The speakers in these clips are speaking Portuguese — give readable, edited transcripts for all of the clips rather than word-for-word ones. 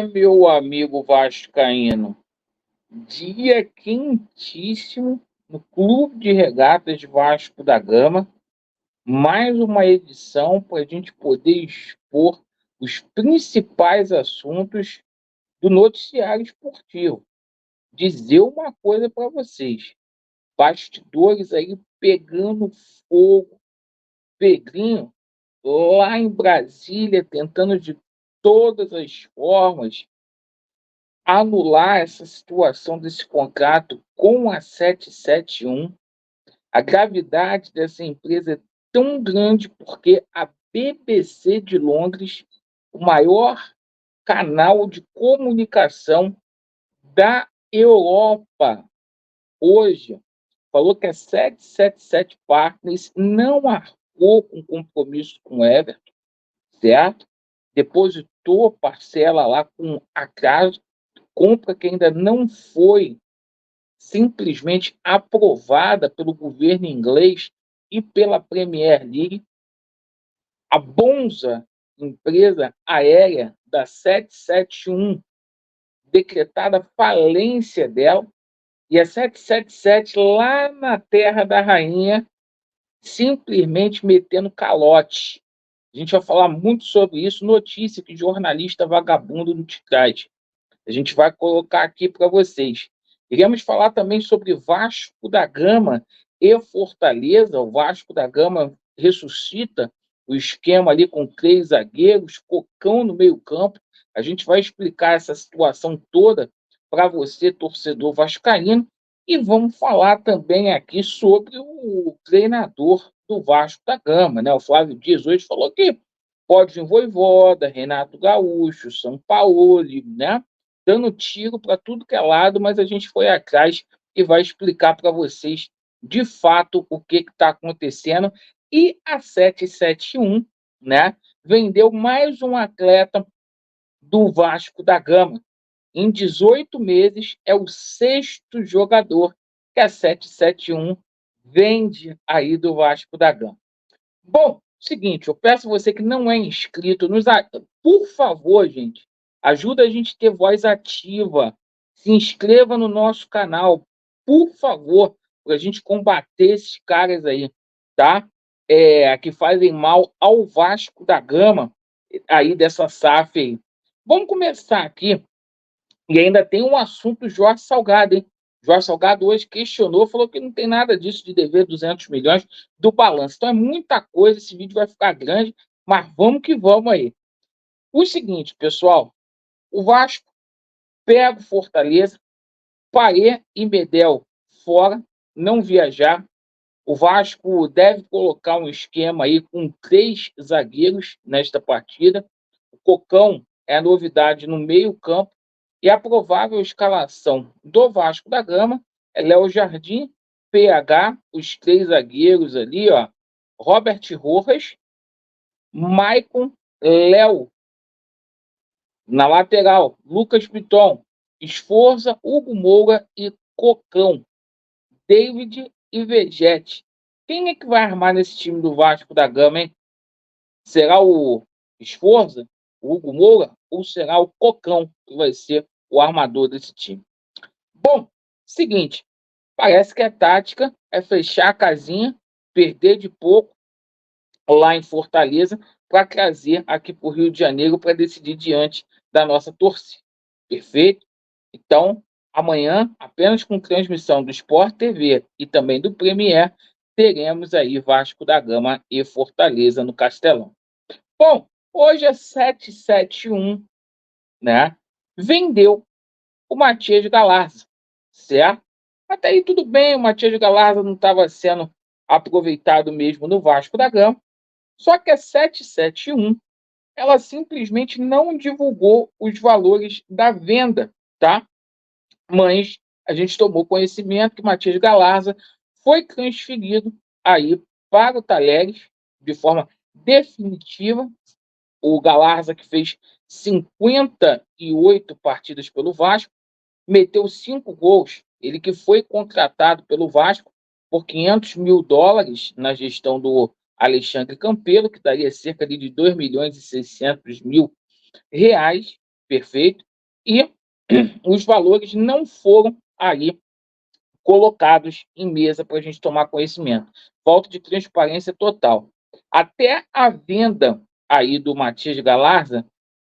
Meu amigo vascaíno, dia quentíssimo no Clube de Regatas Vasco da Gama. Mais uma edição para a gente poder expor os principais assuntos do noticiário esportivo. Dizer uma coisa para vocês: bastidores aí pegando fogo, Pedrinho lá em Brasília tentando de todas as formas anular essa situação desse contrato com a 771. A gravidade dessa empresa é tão grande porque a BBC de Londres, o maior canal de comunicação da Europa, hoje, falou que a 777 Partners não arcou com compromisso com o Everton, certo? Depositou parcela lá com atraso, compra que ainda não foi simplesmente aprovada pelo governo inglês e pela Premier League. A Bonza, empresa aérea da 771, decretada falência dela, e a 777 lá na Terra da Rainha, simplesmente metendo calote. A gente vai falar muito sobre isso, notícia que jornalista vagabundo não te traz. A gente vai colocar aqui para vocês. Iremos falar também sobre Vasco da Gama e Fortaleza. O Vasco da Gama ressuscita o esquema ali com 3 zagueiros, Cocão no meio-campo. A gente vai explicar essa situação toda para você, torcedor vascaíno, e vamos falar também aqui sobre o treinador do Vasco da Gama, né? O Flávio Dias hoje falou que pode vir Vojvoda, Renato Gaúcho, São Paulo, né? Dando tiro para tudo que é lado, mas a gente foi atrás e vai explicar para vocês de fato o que está acontecendo. E a 771, né, vendeu mais um atleta do Vasco da Gama. Em 18 meses, é o 6º jogador que a 771 vende aí do Vasco da Gama. Bom, seguinte, eu peço a você que não é inscrito, por favor, gente, ajuda a gente a ter voz ativa. Se inscreva no nosso canal, por favor, para a gente combater esses caras aí, tá? Que fazem mal ao Vasco da Gama, aí dessa SAF aí. Vamos começar aqui, e ainda tem um assunto Jorge Salgado, hein? Jorge Salgado hoje questionou, falou que não tem nada disso de dever 200 milhões do balanço. Então é muita coisa, esse vídeo vai ficar grande, mas vamos que vamos aí. O seguinte, pessoal, o Vasco pega o Fortaleza, Paê e Medel fora, não viajar. O Vasco deve colocar um esquema aí com 3 zagueiros nesta partida. O Cocão é a novidade no meio-campo. E a provável escalação do Vasco da Gama é Léo Jardim, PH, os 3 zagueiros ali, ó, Robert Rojas, Maicon, Léo na lateral, Lucas Piton, Esforza, Hugo Moura e Cocão, David e Vegete. Quem é que vai armar nesse time do Vasco da Gama, hein? Será o Esforza, o Hugo Moura, ou será o Cocão que vai ser o armador desse time? Bom, seguinte, parece que a tática é fechar a casinha, perder de pouco lá em Fortaleza, para trazer aqui para o Rio de Janeiro para decidir diante da nossa torcida. Perfeito? Então, amanhã, apenas com transmissão do Sport TV e também do Premier, teremos aí Vasco da Gama e Fortaleza no Castelão. Bom, hoje é 771, né? Vendeu o Matias Galarza, certo? Até aí tudo bem, o Matias Galarza não estava sendo aproveitado mesmo no Vasco da Gama, só que a 771, ela simplesmente não divulgou os valores da venda, tá? Mas a gente tomou conhecimento que o Matias Galarza foi transferido aí para o Talheres de forma definitiva. O Galarza, que fez 58 partidas pelo Vasco, meteu 5 gols. Ele que foi contratado pelo Vasco por US$ 500 mil na gestão do Alexandre Campelo, que daria cerca de R$ 2.600.000, perfeito? e os valores não foram aí colocados em mesa para a gente tomar conhecimento. Falta de transparência total. Até a venda aí do Matias Galarza,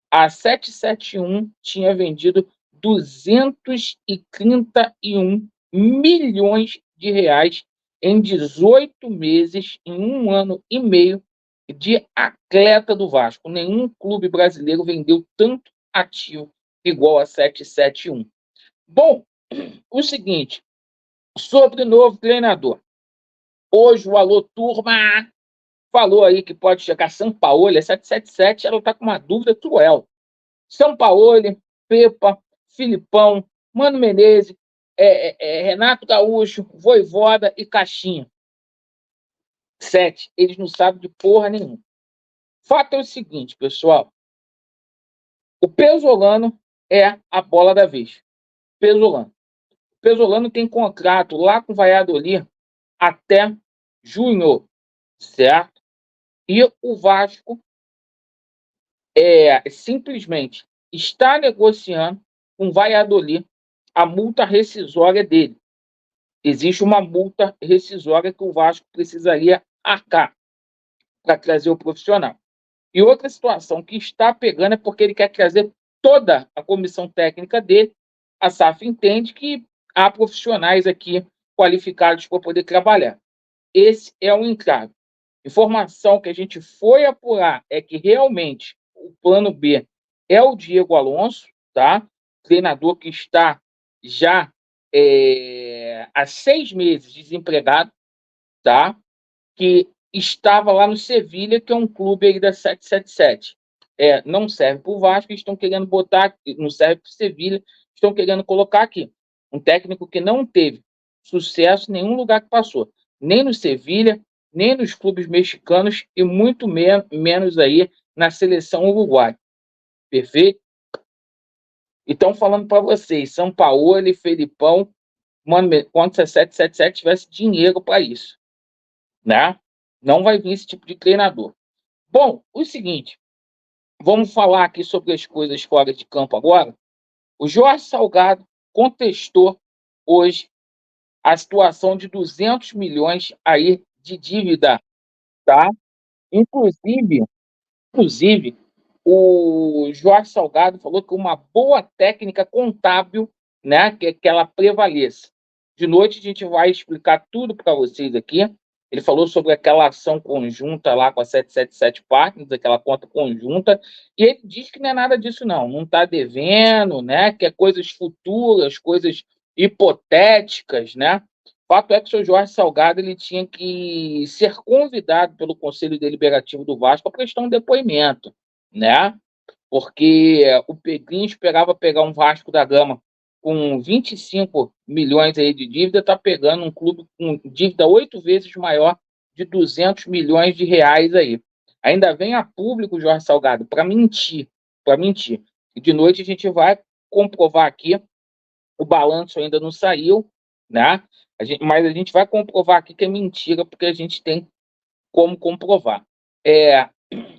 a 771 tinha vendido 231 milhões de reais em 18 meses, em um ano e meio de atleta do Vasco. Nenhum clube brasileiro vendeu tanto ativo igual a 771. Bom, o seguinte, sobre o novo treinador. Hoje o Alô Turma falou aí que pode chegar Sampaoli, a 777, ela está com uma dúvida cruel. Sampaoli, Pepa, Filipão, Mano Menezes, Renato Gaúcho, Vojvoda e Caixinha. 7. Eles não sabem de porra nenhuma. Fato é o seguinte, pessoal. O Pesolano é a bola da vez. Pesolano. Pesolano tem contrato lá com o Valladolid até junho, certo? E o Vasco simplesmente está negociando com o Valladolid a multa rescisória dele. Existe uma multa rescisória que o Vasco precisaria arcar para trazer o profissional. E outra situação que está pegando é porque ele quer trazer toda a comissão técnica dele. A SAF entende que há profissionais aqui qualificados para poder trabalhar. Esse é um entrave. Informação que a gente foi apurar é que realmente o plano B é o Diego Alonso, tá? Treinador que está já há 6 meses desempregado, tá? Que estava lá no Sevilha, que é um clube aí da 777. Não serve para o Vasco, estão querendo botar, não serve para o Sevilha, estão querendo colocar aqui. Um técnico que não teve sucesso em nenhum lugar que passou, nem no Sevilha, nem nos clubes mexicanos e muito menos aí na seleção uruguaia. Perfeito? Então, falando para vocês, São Paulo e Felipão, mano, quando a 777 tivesse dinheiro para isso, né? Não vai vir esse tipo de treinador. Bom, o seguinte, vamos falar aqui sobre as coisas fora de campo agora. O Jorge Salgado contestou hoje a situação de 200 milhões aí de dívida, tá? Inclusive, inclusive, o Jorge Salgado falou que uma boa técnica contábil, né, que ela prevaleça. De noite a gente vai explicar tudo para vocês aqui. Ele falou sobre aquela ação conjunta lá com a 777 Partners, aquela conta conjunta, e ele diz que não é nada disso não está devendo, né, que é coisas futuras, coisas hipotéticas, né? Fato é que o seu Jorge Salgado ele tinha que ser convidado pelo Conselho Deliberativo do Vasco para prestar um depoimento, né? Porque o Pedrinho esperava pegar um Vasco da Gama com 25 milhões aí de dívida, está pegando um clube com dívida 8 vezes maior de 200 milhões de reais aí. Ainda vem a público, Jorge Salgado, para mentir, para mentir. E de noite a gente vai comprovar aqui, o balanço ainda não saiu, né? Mas a gente vai comprovar aqui que é mentira, porque a gente tem como comprovar.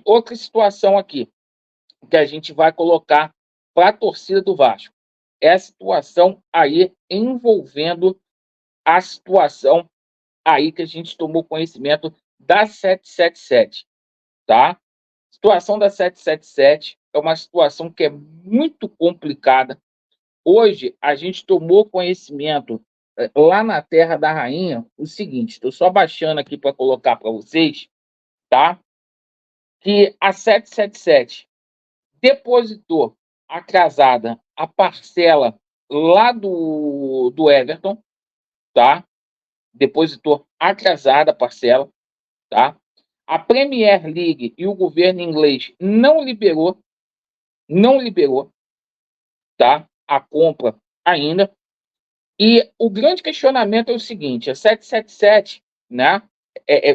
Outra situação aqui, que a gente vai colocar para a torcida do Vasco. É a situação aí envolvendo a situação aí que a gente tomou conhecimento da 777, tá? A situação da 777 é uma situação que é muito complicada. Hoje, a gente tomou conhecimento lá na Terra da Rainha o seguinte, estou só baixando aqui para colocar para vocês, tá? Que a 777 depositou atrasada a parcela lá do Everton, tá? Depositou atrasada a parcela, tá? A Premier League e o governo inglês não liberou, tá? A compra ainda. E o grande questionamento é o seguinte: a 777, né?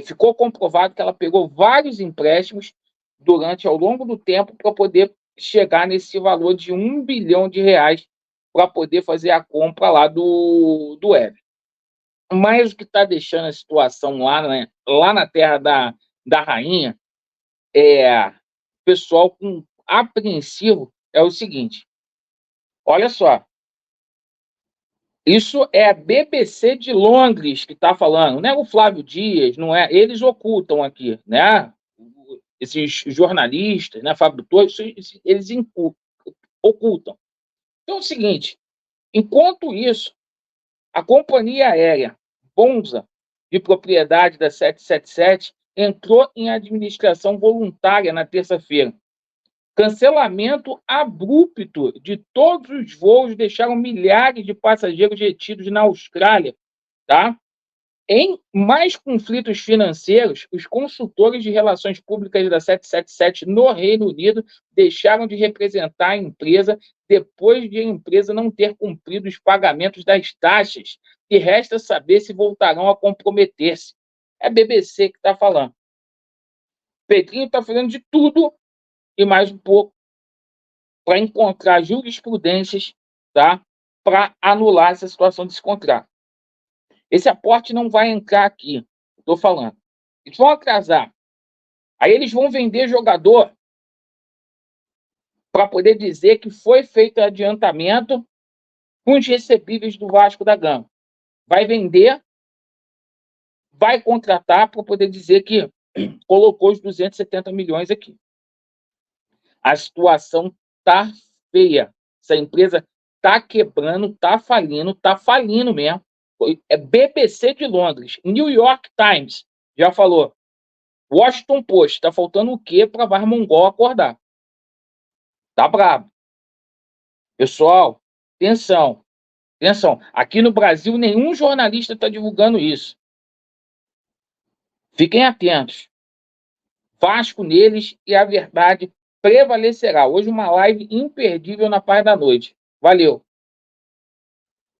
Ficou comprovado que ela pegou vários empréstimos durante ao longo do tempo para poder chegar nesse valor de 1 bilhão de reais para poder fazer a compra lá do Everton. Mas o que está deixando a situação lá, né, lá na terra da rainha, o pessoal com apreensivo é o seguinte: Olha só, isso é a BBC de Londres que está falando, não é o Flávio Dias, não é? Eles ocultam aqui, né? Esses jornalistas, né, Fábio Torres, eles ocultam. Então é o seguinte, enquanto isso, a companhia aérea Bonza, de propriedade da 777, entrou em administração voluntária na terça-feira. Cancelamento abrupto de todos os voos deixaram milhares de passageiros retidos na Austrália, tá? Em mais conflitos financeiros, os consultores de relações públicas da 777 no Reino Unido deixaram de representar a empresa depois de a empresa não ter cumprido os pagamentos das taxas, e resta saber se voltarão a comprometer-se. É a BBC que está falando. Pedrinho está fazendo de tudo e mais um pouco para encontrar jurisprudências, tá? Para anular essa situação desse contrato. Esse aporte não vai entrar aqui, estou falando. Eles vão atrasar. Aí eles vão vender jogador para poder dizer que foi feito adiantamento com os recebíveis do Vasco da Gama. Vai vender, vai contratar para poder dizer que colocou os 270 milhões aqui. A situação tá feia. Essa empresa tá quebrando, tá falindo mesmo. É BBC de Londres, New York Times já falou. Washington Post, tá faltando o quê para Var Mongol acordar? Tá brabo. Pessoal, atenção, atenção. Aqui no Brasil, nenhum jornalista está divulgando isso. Fiquem atentos. Vasco neles e a verdade prevalecerá. Hoje uma live imperdível na paz da noite. Valeu.